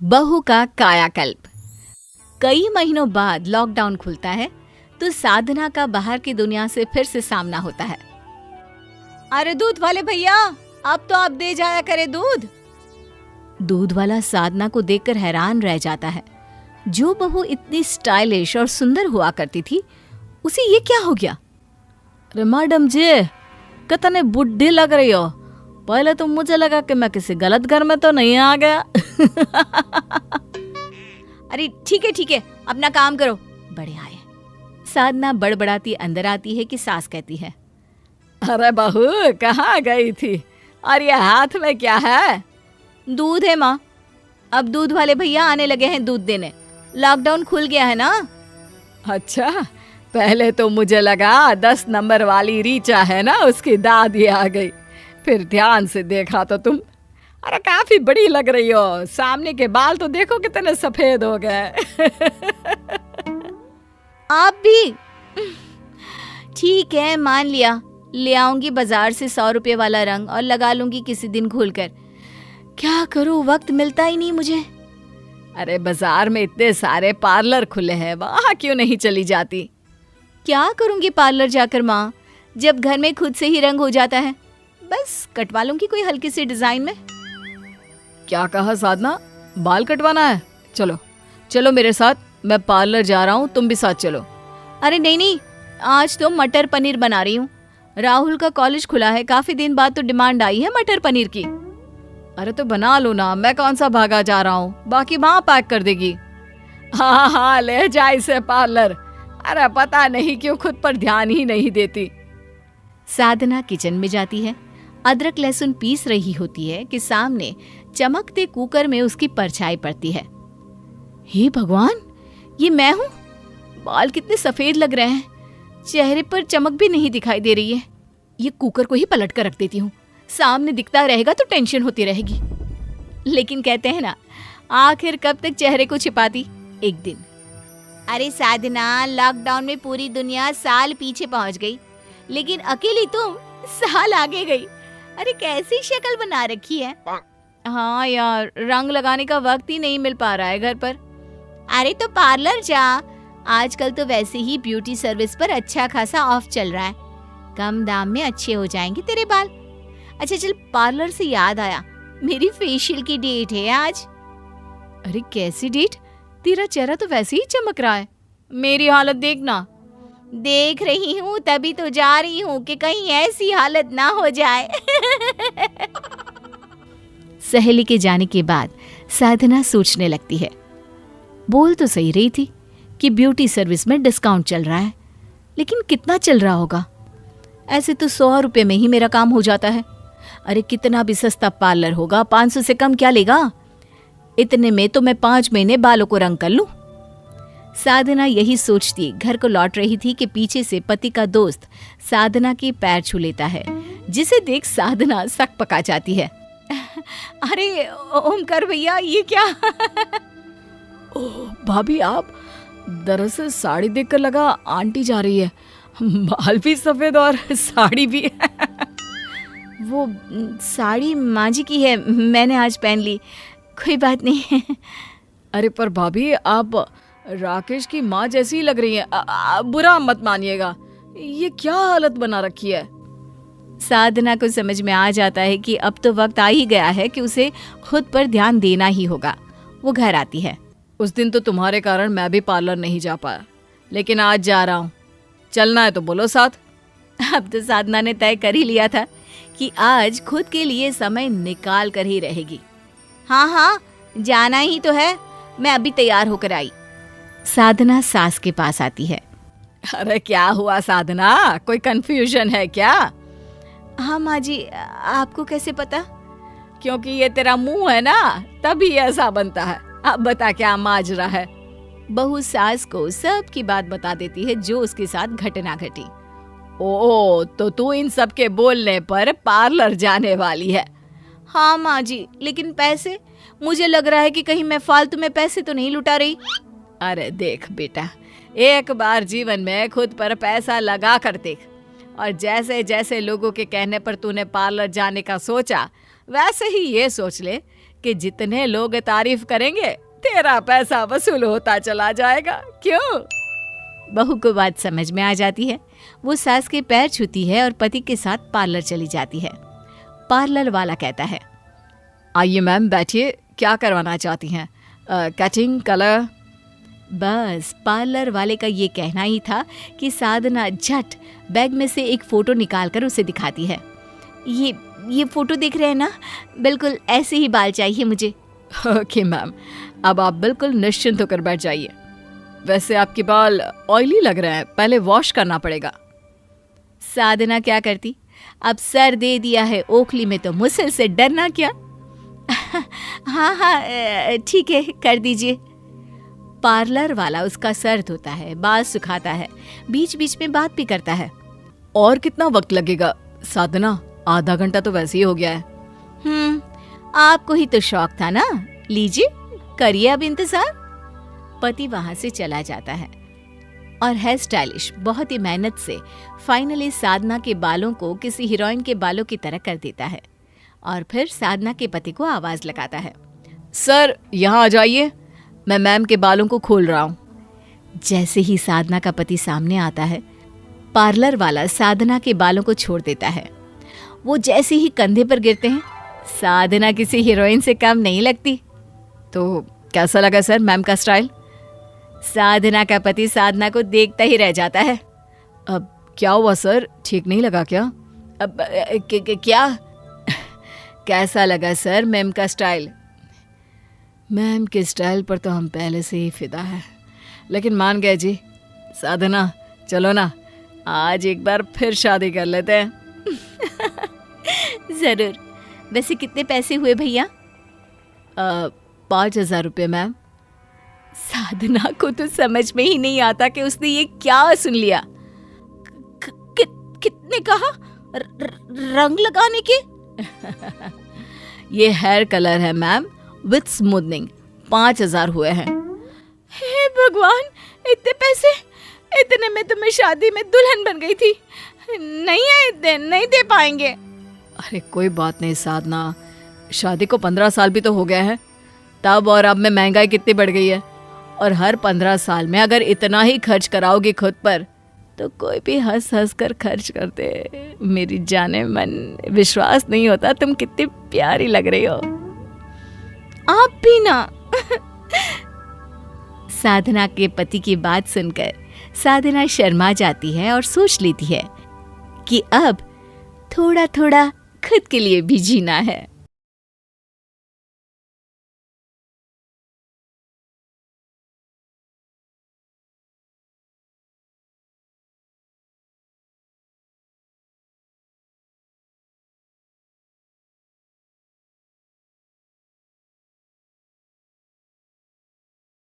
बहू का कायाकल्प। कई महीनों बाद लॉकडाउन खुलता है तो साधना का बाहर की दुनिया से फिर से सामना होता है। अरे दूध वाले भैया, अब तो आप दे जाया करे दूध। दूध वाला साधना को देखकर हैरान रह जाता है। जो बहू इतनी स्टाइलिश और सुंदर हुआ करती थी, उसे ये क्या हो गया? अरे मैडम जी, कितने बुढ़ी लग रही हो। पहले तो मुझे लगा कि मैं किसी गलत घर में तो नहीं आ गया। अरे ठीक है, अपना काम करो, बड़े आए। साधना बड़बड़ाती अंदर आती है कि सास कहती है, अरे बहू कहाँ गई थी, और ये हाथ में क्या है? दूध है माँ। अब दूध वाले भैया आने लगे हैं दूध देने। लॉकडाउन खुल गया है ना। अच्छा, पहले तो मुझे लगा 10 नंबर वाली रीचा है ना, उसकी दादी आ गई। फिर ध्यान से देखा तो तुम, अरे काफी बड़ी लग रही हो। सामने के बाल तो देखो कितने सफेद हो गए। आप भी? ठीक है, मान लिया। ले आऊंगी बाजार से 100 रुपए वाला रंग और लगा लूंगी किसी दिन खोलकर। क्या करूं, वक्त मिलता ही नहीं मुझे। अरे बाजार में इतने सारे पार्लर खुले हैं, वहां क्यों नहीं चली जाती? क्या करूंगी पार्लर जाकर माँ, जब घर में खुद से ही रंग हो जाता है। बस कटवा लूंगी कोई हल्की सी डिजाइन में। क्या कहा साधना, बाल कटवाना है? चलो चलो मेरे साथ, मैं पार्लर जा रहा हूँ, तुम भी साथ चलो। अरे नहीं, आज तो मटर पनीर बना रही हूँ। राहुल का कॉलेज खुला है, काफी दिन बाद तो डिमांड आई है मटर पनीर की। अरे तो बना लो ना, मैं कौन सा भागा जा रहा हूँ, बाकी माँ पैक कर देगी। हाँ, ले जा इसे पार्लर। अरे पता नहीं क्यों खुद पर ध्यान ही नहीं देती। साधना किचन में जाती है। अदरक लहसुन पीस रही होती है कि सामने चमकते कुकर में उसकी परछाई पड़ती है। हे भगवान, ये मैं हूँ? बाल कितने सफेद लग रहे हैं, चेहरे पर चमक भी नहीं दिखाई दे रही है। ये कुकर को ही पलट कर रख देती हूँ, सामने दिखता रहेगा तो टेंशन होती रहेगी। लेकिन कहते हैं ना, आखिर कब तक चेहरे को छिपाती, एक दिन। अरे साधना, लॉकडाउन में पूरी दुनिया साल पीछे पहुंच गई, लेकिन अकेली तुम साल आगे गई। अरे कैसी शक्ल बना रखी है। हाँ यार, रंग लगाने का वक्त ही नहीं मिल पा रहा है घर पर। अरे तो पार्लर जा, आजकल तो वैसे ही ब्यूटी सर्विस पर अच्छा खासा ऑफ चल रहा है, कम दाम में अच्छे हो जाएंगे तेरे बाल। अच्छा चल, पार्लर से याद आया, मेरी फेशियल की डेट है आज। अरे कैसी डेट? तेरा चेहरा तो वैसे ही चमक रहा है, मेरी हालत देखना। देख रही हूँ, तभी तो जा रही हूँ कि कहीं ऐसी हालत ना हो जाए। सहेली के जाने के बाद साधना सोचने लगती है, बोल तो सही रही थी कि ब्यूटी सर्विस में डिस्काउंट चल रहा है, लेकिन कितना चल रहा होगा? ऐसे तो 100 रुपए में ही मेरा काम हो जाता है। अरे कितना भी सस्ता पार्लर होगा, 500 से कम क्या लेगा? इतने में तो मैं 5 महीने बालों को रंग कर लूं। साधना यही सोचती घर को लौट रही थी कि पीछे से पति का दोस्त साधना के पैर छू लेता है, जिसे देख साधना सक पका जाती है। अरे ओमकार भैया, ये क्या? ओह भाभी, आप? दरअसल साड़ी देखकर लगा आंटी जा रही है, बाल भी सफेद और साड़ी भी। वो साड़ी माँ जी की है, मैंने आज पहन ली, कोई बात नहीं है। अरे पर भाभी, आप राकेश की माँ जैसी ही लग रही है, बुरा मत मानिएगा, ये क्या हालत बना रखी है। साधना को समझ में आ जाता है कि अब तो वक्त आ ही गया है कि उसे खुद पर ध्यान देना ही होगा। वो घर आती है। उस दिन तो तुम्हारे कारण मैं भी पार्लर नहीं जा पाया, लेकिन आज जा रहा हूँ, चलना है तो बोलो साथ। अब तो साधना ने तय कर ही लिया था कि आज खुद के लिए समय निकाल कर ही रहेगी। हाँ, जाना ही तो है, मैं अभी तैयार होकर आई। साधना सास के पास आती है। अरे क्या हुआ साधना, कोई कंफ्यूजन है क्या? हाँ माँ जी, आपको कैसे पता? क्योंकि ये तेरा मुंह है ना, तभी ऐसा बनता है। अब बता क्या माजरा है। बहू सास को सब की बात बता देती है जो उसके साथ घटना घटी। ओ, तो तू इन सब के बोलने पर पार्लर जाने वाली है? हाँ माँ जी, लेकिन पैसे, मुझे लग रहा है कि कहीं मैं फालतू में पैसे तो नहीं लुटा रही। अरे देख बेटा, एक बार जीवन में खुद पर पैसा लगा कर देख, और जैसे जैसे लोगों के कहने पर तूने पार्लर जाने का सोचा, वैसे ही ये सोच ले कि जितने लोग तारीफ करेंगे तेरा पैसा वसूल होता चला जाएगा। क्यों? बहू को बात समझ में आ जाती है। वो सास के पैर छूती है और पति के साथ पार्लर चली जाती है। पार्लर वाला कहता है, आइए मैम बैठिए, क्या करवाना चाहती हैं? Cutting, colour? बस पार्लर वाले का ये कहना ही था कि साधना झट बैग में से एक फ़ोटो निकालकर उसे दिखाती है। ये फ़ोटो देख रहे हैं ना, बिल्कुल ऐसे ही बाल चाहिए मुझे। ओके मैम, अब आप बिल्कुल निश्चिंत होकर बैठ जाइए। वैसे आपके बाल ऑयली लग रहे हैं, पहले वॉश करना पड़ेगा। साधना क्या करती, अब सर दे दिया है ओखली में तो मुसल से डरना क्या। हाँ, ठीक है, कर दीजिए। पार्लर वाला उसका सर धोता है, बाल सुखाता है, बीच बीच में बात भी करता है। और कितना वक्त लगेगा साधना? आधा घंटा तो वैसे ही हो गया है। आपको ही तो शौक था ना, लीजिए करिए अब इंतजार। पति वहां से चला जाता है और हेयर स्टाइलिश बहुत ही मेहनत से फाइनली साधना के बालों को किसी हीरोइन के बालों की तरह कर देता है और फिर साधना के पति को आवाज लगाता है, सर यहाँ आ जाइए, मैं मैम के बालों को खोल रहा हूँ। जैसे ही साधना का पति सामने आता है, पार्लर वाला साधना के बालों को छोड़ देता है। वो जैसे ही कंधे पर गिरते हैं, साधना किसी हीरोइन से कम नहीं लगती। तो कैसा लगा सर मैम का स्टाइल? साधना का पति साधना को देखता ही रह जाता है। अब क्या हुआ सर, ठीक नहीं लगा क्या? अब क्या कैसा लगा सर मैम का स्टाइल? मैम के स्टाइल पर तो हम पहले से ही फिदा है, लेकिन मान गए जी। साधना चलो ना, आज एक बार फिर शादी कर लेते हैं। जरूर। वैसे कितने पैसे हुए भैया? 5,000 रुपये मैम। साधना को तो समझ में ही नहीं आता कि उसने ये क्या सुन लिया। कितने कहा? रंग लगाने के? ये हेयर कलर है मैम विथ स्मूथनिंग, 5,000 हुए हैं। हे भगवान, इतने पैसे! इतने में तो मैं शादी में दुल्हन बन गई थी। नहीं है इतने, नहीं दे पाएंगे। अरे कोई बात नहीं साधना, शादी को 15 साल भी तो हो गया है। तब और अब में महंगाई कितनी बढ़ गई है, और हर 15 साल में अगर इतना ही खर्च कराओगी खुद पर तो कोई भी हंस हंस कर खर्च करते। मेरी जाने मन, विश्वास नहीं होता तुम कितनी प्यारी लग रही हो। आप भी ना। साधना के पति की बात सुनकर साधना शर्मा जाती है और सोच लेती है कि अब थोड़ा थोड़ा खुद के लिए भी जीना है।